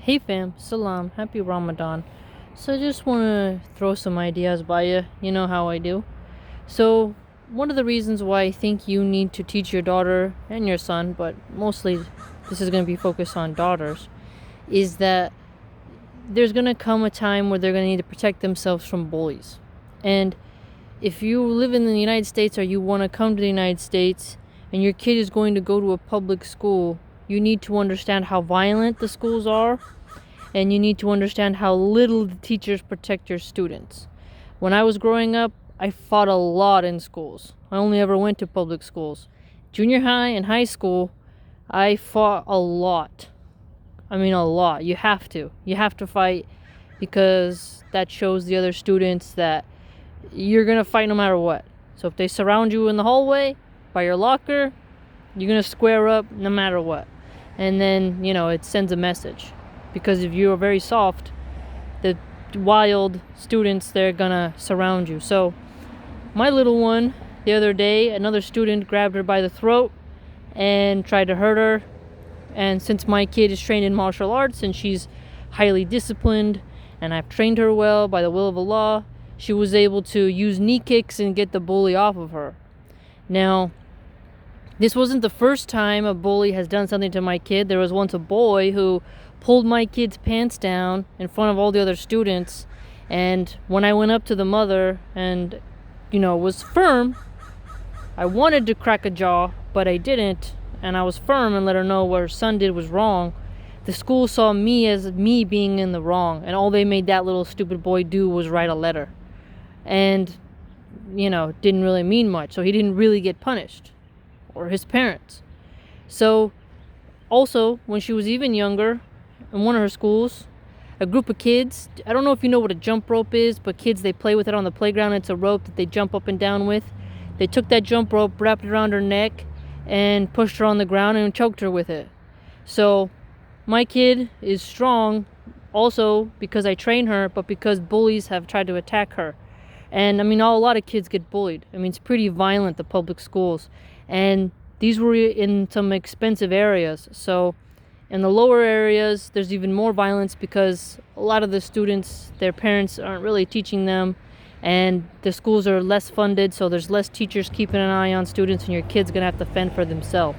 Hey fam, salam, happy Ramadan. So I just want to throw some ideas by you. You know how I do. So one of the reasons why I think you need to teach your daughter and your son, but mostly this is going to be focused on daughters, is that there's going to come a time where they're going to need to protect themselves from bullies. And if you live in the United States or you want to come to the United States and your kid is going to go to a public school, you need to understand how violent the schools are, and you need to understand how little the teachers protect your students. When I was growing up, I fought a lot in schools. I only ever went to public schools. Junior high and high school, I fought a lot. I mean, a lot. You have to. You have to fight because that shows the other students that you're going to fight no matter what. So if they surround you in the hallway, by your locker, you're going to square up no matter what. And then, it sends a message. Because if you are very soft, the wild students, they're going to surround you. So my little one, the other day, another student grabbed her by the throat and tried to hurt her. And since my kid is trained in martial arts and she's highly disciplined and I've trained her well by the will of Allah, she was able to use knee kicks and get the bully off of her. Now, this wasn't the first time a bully has done something to my kid. There was once a boy who pulled my kid's pants down in front of all the other students. And when I went up to the mother and, was firm, I wanted to crack a jaw, but I didn't. And I was firm and let her know what her son did was wrong. The school saw me as me being in the wrong. And all they made that little stupid boy do was write a letter. And, didn't really mean much. So he didn't really get punished. Or his parents. So, also, when she was even younger, in one of her schools, a group of kids, I don't know if you know what a jump rope is, but kids, they play with it on the playground. It's a rope that they jump up and down with. They took that jump rope, wrapped it around her neck, and pushed her on the ground and choked her with it. So, my kid is strong also because I train her, but because bullies have tried to attack her. And, a lot of kids get bullied. It's pretty violent, the public schools. And these were in some expensive areas. So in the lower areas, there's even more violence because a lot of the students, their parents aren't really teaching them. And the schools are less funded, so there's less teachers keeping an eye on students, and your kid's going to have to fend for themselves.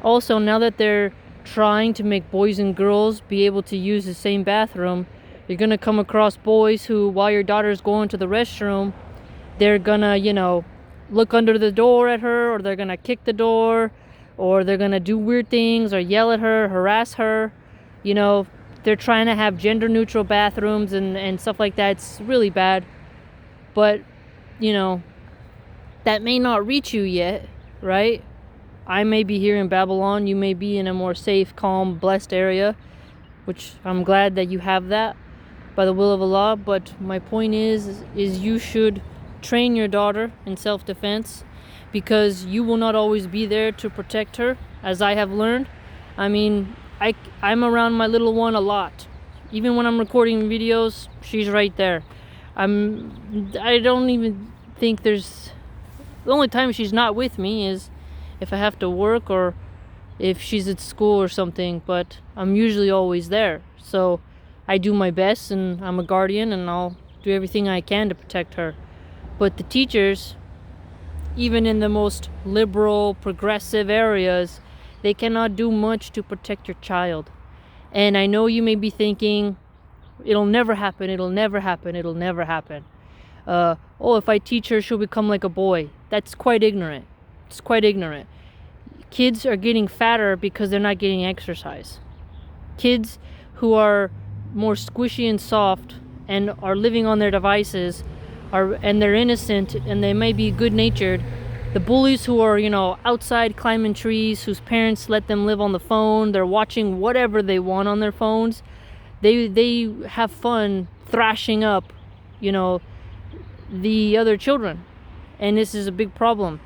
Also, now that they're trying to make boys and girls be able to use the same bathroom, you're going to come across boys who, while your daughter's going to the restroom, they're going to, look under the door at her, or they're going to kick the door, or they're going to do weird things, or yell at her, harass her. They're trying to have gender-neutral bathrooms and stuff like that. It's really bad. But, that may not reach you yet, right? I may be here in Babylon. You may be in a more safe, calm, blessed area, which I'm glad that you have that by the will of Allah. But my point is you should train your daughter in self-defense, because you will not always be there to protect her, as I have learned. I'm around my little one a lot. Even when I'm recording videos, she's right there. I don't even think the only time she's not with me is if I have to work or if she's at school or something, but I'm usually always there. So I do my best, and I'm a guardian, and I'll do everything I can to protect her. But the teachers, even in the most liberal, progressive areas, they cannot do much to protect your child. And I know you may be thinking, it'll never happen, it'll never happen, it'll never happen. If I teach her, she'll become like a boy. That's quite ignorant. It's quite ignorant. Kids are getting fatter because they're not getting exercise. Kids who are more squishy and soft and are living on their devices and they're innocent and they may be good-natured. The bullies who are, outside climbing trees, whose parents let them live on the phone, they're watching whatever they want on their phones. They have fun thrashing up, the other children. And this is a big problem.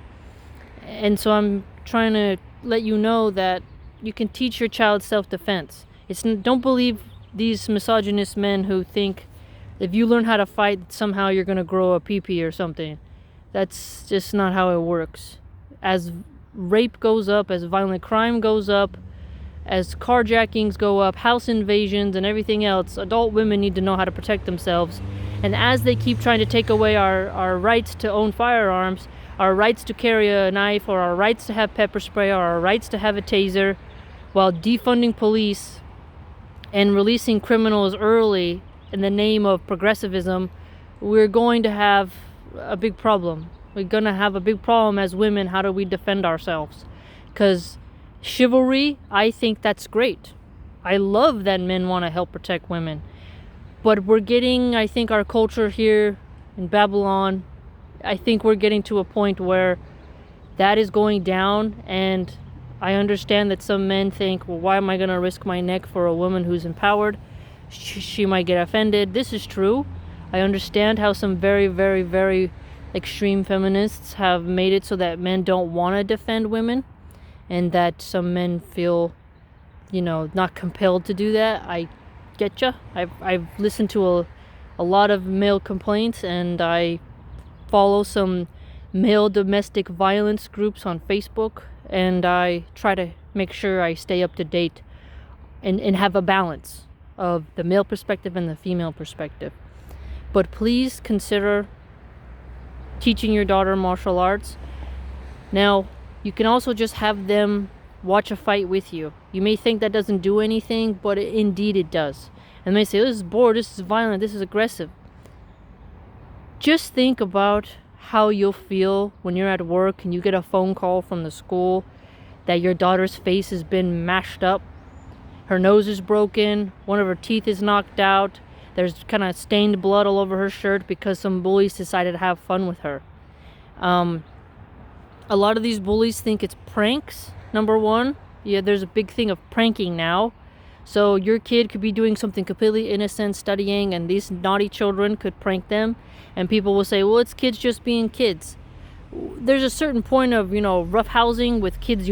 And so I'm trying to let you know that you can teach your child self-defense. Don't believe these misogynist men who think if you learn how to fight, somehow you're going to grow a pee-pee or something. That's just not how it works. As rape goes up, as violent crime goes up, as carjackings go up, house invasions, and everything else, adult women need to know how to protect themselves. And as they keep trying to take away our rights to own firearms, our rights to carry a knife, or our rights to have pepper spray, or our rights to have a taser, while defunding police and releasing criminals early in the name of progressivism, we're going to have a big problem. We're going to have a big problem as women. How do we defend ourselves? Because chivalry, I think that's great. I love that men want to help protect women. But we're getting, I think, our culture here in Babylon, I think we're getting to a point where that is going down. And I understand that some men think, well, why am I going to risk my neck for a woman who's empowered? She might get offended. This is true. I understand how some very, very, very extreme feminists have made it so that men don't want to defend women, and that some men feel, not compelled to do that. I getcha. I've listened to a lot of male complaints, and I follow some male domestic violence groups on Facebook, and I try to make sure I stay up to date and have a balance of the male perspective and the female perspective. But please consider teaching your daughter martial arts. Now, you can also just have them watch a fight with you. You may think that doesn't do anything, but indeed it does. And they may say, this is bored, this is violent, this is aggressive. Just think about how you'll feel when you're at work and you get a phone call from the school that your daughter's face has been mashed up, her nose is broken, one of her teeth is knocked out, there's kind of stained blood all over her shirt because some bullies decided to have fun with her. A lot of these bullies think it's pranks, number one. Yeah, there's a big thing of pranking now. So your kid could be doing something completely innocent, studying, and these naughty children could prank them. And people will say, well, it's kids just being kids. There's a certain point of, roughhousing with kids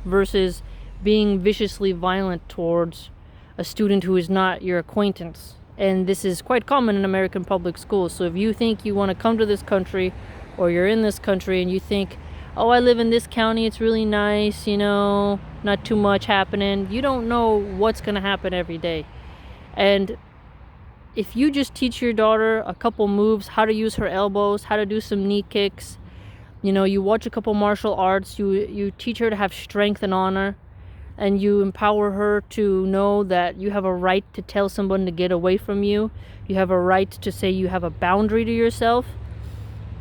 versus being viciously violent towards a student who is not your acquaintance. And this is quite common in American public schools. So if you think you want to come to this country, or you're in this country and you think, oh, I live in this county, it's really nice, not too much happening. You don't know what's going to happen every day. And if you just teach your daughter a couple moves, how to use her elbows, how to do some knee kicks, you watch a couple martial arts, you teach her to have strength and honor, and you empower her to know that you have a right to tell someone to get away from you. You have a right to say you have a boundary to yourself.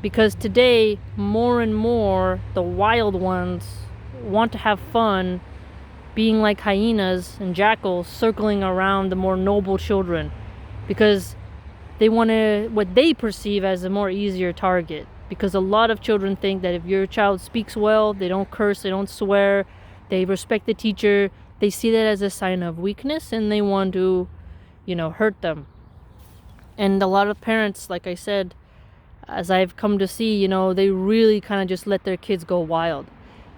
Because today, more and more, the wild ones want to have fun being like hyenas and jackals circling around the more noble children. Because they want what they perceive as a more easier target. Because a lot of children think that if your child speaks well, they don't curse, they don't swear, they respect the teacher, they see that as a sign of weakness, and they want to, hurt them. And a lot of parents, like I said, as I've come to see, they really kind of just let their kids go wild.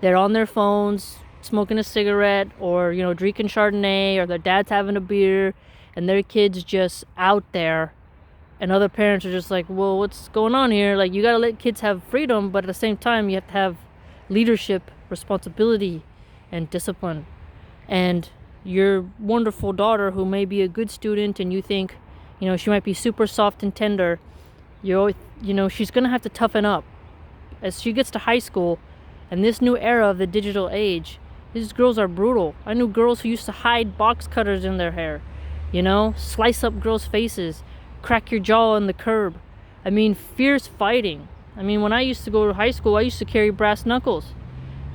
They're on their phones, smoking a cigarette, or, drinking Chardonnay, or their dad's having a beer, and their kid's just out there. And other parents are just like, well, what's going on here? Like, you got to let kids have freedom, but at the same time, you have to have leadership, responsibility, and discipline. And your wonderful daughter, who may be a good student, and you think, she might be super soft and tender, she's going to have to toughen up. As she gets to high school, and this new era of the digital age, these girls are brutal. I knew girls who used to hide box cutters in their hair, slice up girls' faces, crack your jaw on the curb. Fierce fighting. When I used to go to high school, I used to carry brass knuckles.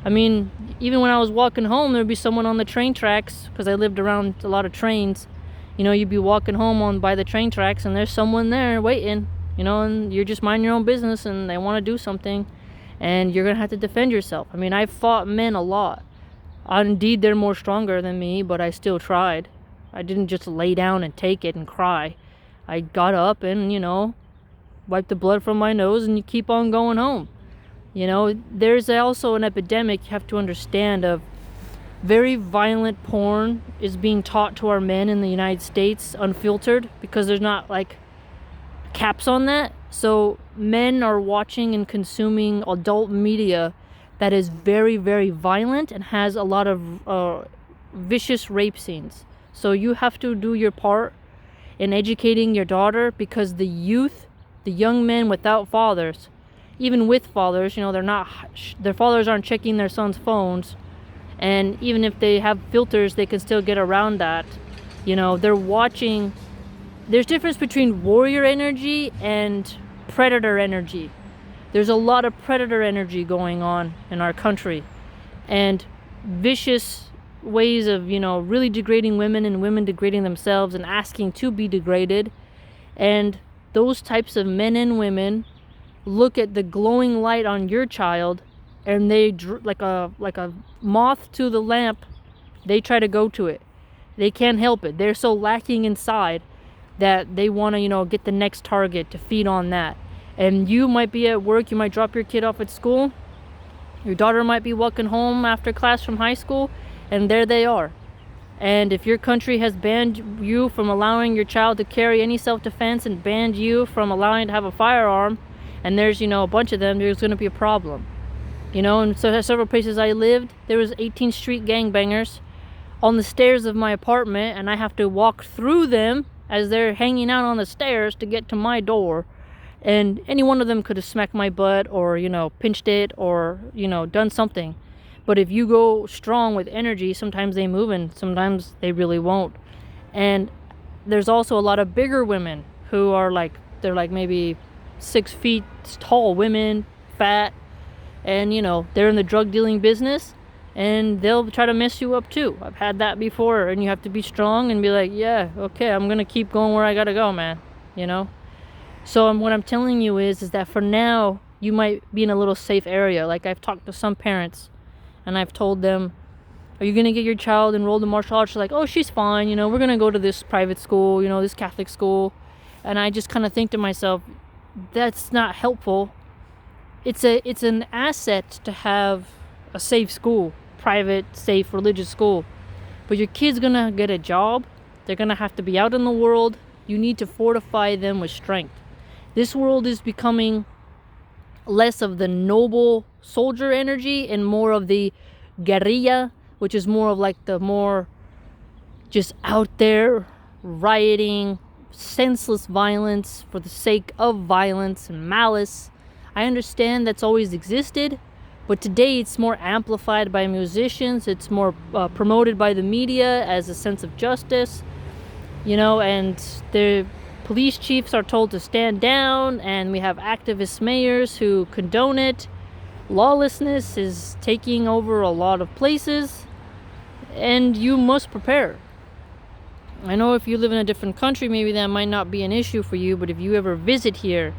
Even when I was walking home, there'd be someone on the train tracks, because I lived around a lot of trains. You'd be walking home by the train tracks, and there's someone there waiting, and you're just minding your own business, and they want to do something, and you're going to have to defend yourself. I've fought men a lot. Indeed, they're more stronger than me, but I still tried. I didn't just lay down and take it and cry. I got up and, wiped the blood from my nose, and you keep on going home. There's also an epidemic, you have to understand, of very violent porn is being taught to our men in the United States, unfiltered, because there's not, caps on that. So men are watching and consuming adult media that is very, very violent and has a lot of vicious rape scenes. So you have to do your part in educating your daughter, because the youth, the young men without fathers, even with fathers, their fathers aren't checking their sons' phones, and even if they have filters, they can still get around that. They're watching. There's difference between warrior energy and predator energy. There's a lot of predator energy going on in our country, and vicious ways of, really degrading women, and women degrading themselves and asking to be degraded. And those types of men and women look at the glowing light on your child, and they, like a moth to the lamp, they try to go to it. They can't help it. They're so lacking inside that they want to, get the next target to feed on that. And you might be at work, you might drop your kid off at school, your daughter might be walking home after class from high school, and there they are. And if your country has banned you from allowing your child to carry any self-defense, and banned you from allowing to have a firearm, and there's, a bunch of them, there's going to be a problem. And so several places I lived, there was 18th Street gangbangers on the stairs of my apartment, and I have to walk through them as they're hanging out on the stairs to get to my door. And any one of them could have smacked my butt, or, pinched it, or, done something. But if you go strong with energy, sometimes they move and sometimes they really won't. And there's also a lot of bigger women who are they're maybe 6 feet tall women, fat, and, they're in the drug dealing business, and they'll try to mess you up too. I've had that before, and you have to be strong and be like, yeah, okay, I'm going to keep going where I got to go, man, So what I'm telling you is that for now, you might be in a little safe area. Like, I've talked to some parents, and I've told them, are you going to get your child enrolled in martial arts? They're like, oh, she's fine. We're going to go to this private school, this Catholic school. And I just kind of think to myself, that's not helpful. It's an asset to have a safe school, private, safe, religious school. But your kid's going to get a job. They're going to have to be out in the world. You need to fortify them with strength. This world is becoming less of the noble soldier energy and more of the guerrilla, which is more of the more just out there rioting, senseless violence for the sake of violence and malice. I understand that's always existed, but today it's more amplified by musicians. It's more promoted by the media as a sense of justice, and the police chiefs are told to stand down, and we have activist mayors who condone it. Lawlessness is taking over a lot of places, and you must prepare. I know if you live in a different country, maybe that might not be an issue for you, but if you ever visit here,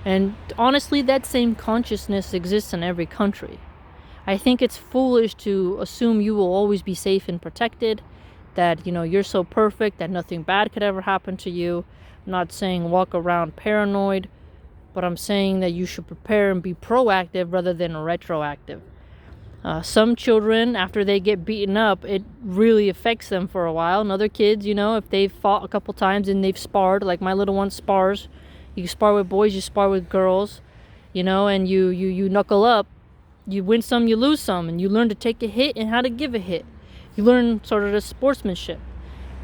and honestly, that same consciousness exists in every country. I think it's foolish to assume you will always be safe and protected, that, you're so perfect that nothing bad could ever happen to you. I'm not saying walk around paranoid, but I'm saying that you should prepare and be proactive rather than retroactive. Some children, after they get beaten up, it really affects them for a while. And other kids, if they've fought a couple times and they've sparred, like my little one spars. You spar with boys, you spar with girls, and you knuckle up. You win some, you lose some, and you learn to take a hit and how to give a hit. You learn sort of the sportsmanship.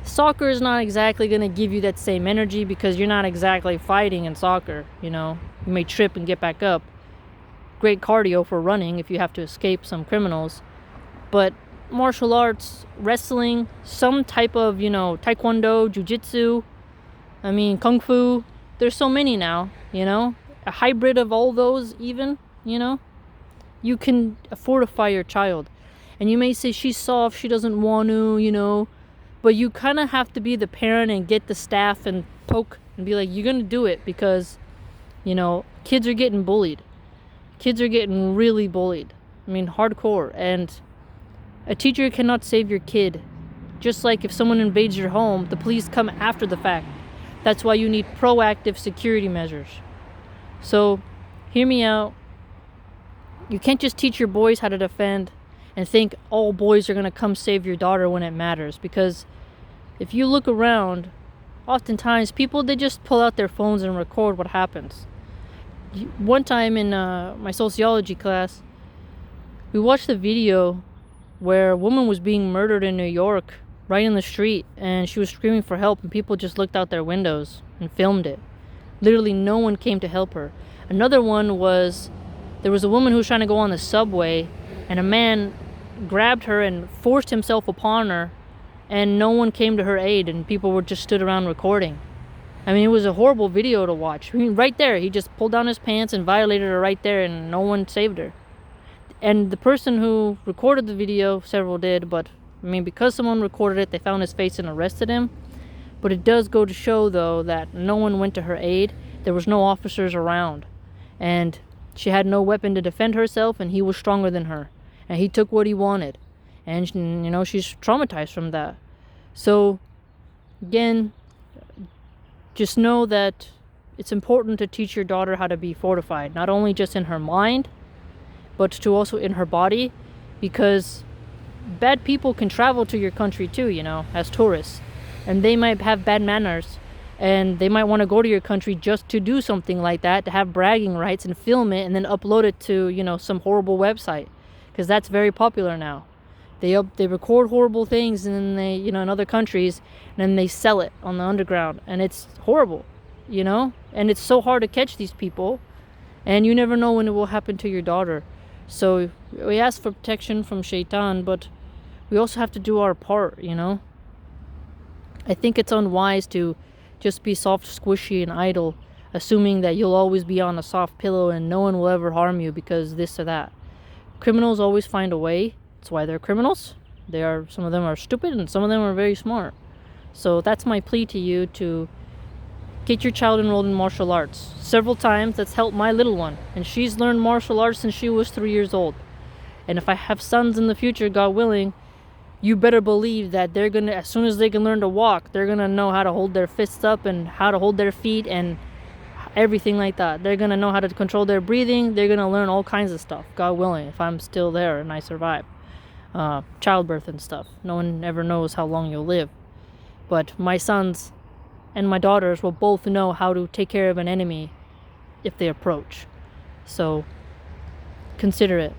Soccer is not exactly going to give you that same energy, because you're not exactly fighting in soccer. You may trip and get back up. Great cardio for running if you have to escape some criminals. But martial arts, wrestling, some type of, taekwondo, jiu-jitsu, kung fu, there's so many now, a hybrid of all those even, you can fortify your child. And you may say she's soft, she doesn't want to, but you kind of have to be the parent and get the staff and poke and be like, you're going to do it, because, kids are getting bullied. Kids are getting really bullied. Hardcore. And a teacher cannot save your kid. Just like if someone invades your home, the police come after the fact. That's why you need proactive security measures. So, hear me out. You can't just teach your boys how to defend and think all boys are going to come save your daughter when it matters. Because if you look around, oftentimes people, they just pull out their phones and record what happens. One time in my sociology class, we watched a video where a woman was being murdered in New York, right in the street, and she was screaming for help, and people just looked out their windows and filmed it. Literally no one came to help her. Another one was, there was a woman who was trying to go on the subway, and a man grabbed her and forced himself upon her, and no one came to her aid, and people were just stood around recording. I mean, it was a horrible video to watch. I mean, right there, he just pulled down his pants and violated her right there, and no one saved her. And the person who recorded the video, several did, but I mean, because someone recorded it, they found his face and arrested him. But it does go to show, though, that no one went to her aid. There was no officers around, and she had no weapon to defend herself, and he was stronger than her, and he took what he wanted, and she's traumatized from that. So again, just know that it's important to teach your daughter how to be fortified, not only just in her mind, but to also in her body, because bad people can travel to your country too, as tourists, and they might have bad manners, and they might want to go to your country just to do something like that, to have bragging rights and film it and then upload it to, some horrible website, because that's very popular now. They record horrible things, and then they, in other countries, and then they sell it on the underground, and it's horrible, and it's so hard to catch these people, and you never know when it will happen to your daughter. So we ask for protection from Shaitan, but we also have to do our part, I think it's unwise to just be soft, squishy, and idle, assuming that you'll always be on a soft pillow and no one will ever harm you because this or that. Criminals always find a way. That's why they're criminals. Some of them are stupid, and some of them are very smart. So that's my plea to you, to get your child enrolled in martial arts. Several times that's helped my little one, and she's learned martial arts since she was 3 years old. And if I have sons in the future, God willing, you better believe that they're gonna, as soon as they can learn to walk, they're gonna know how to hold their fists up and how to hold their feet and everything like that. They're gonna know how to control their breathing. They're gonna learn all kinds of stuff, God willing, if I'm still there and I survive. Childbirth and stuff. No one ever knows how long you'll live. But my sons and my daughters will both know how to take care of an enemy if they approach. So consider it.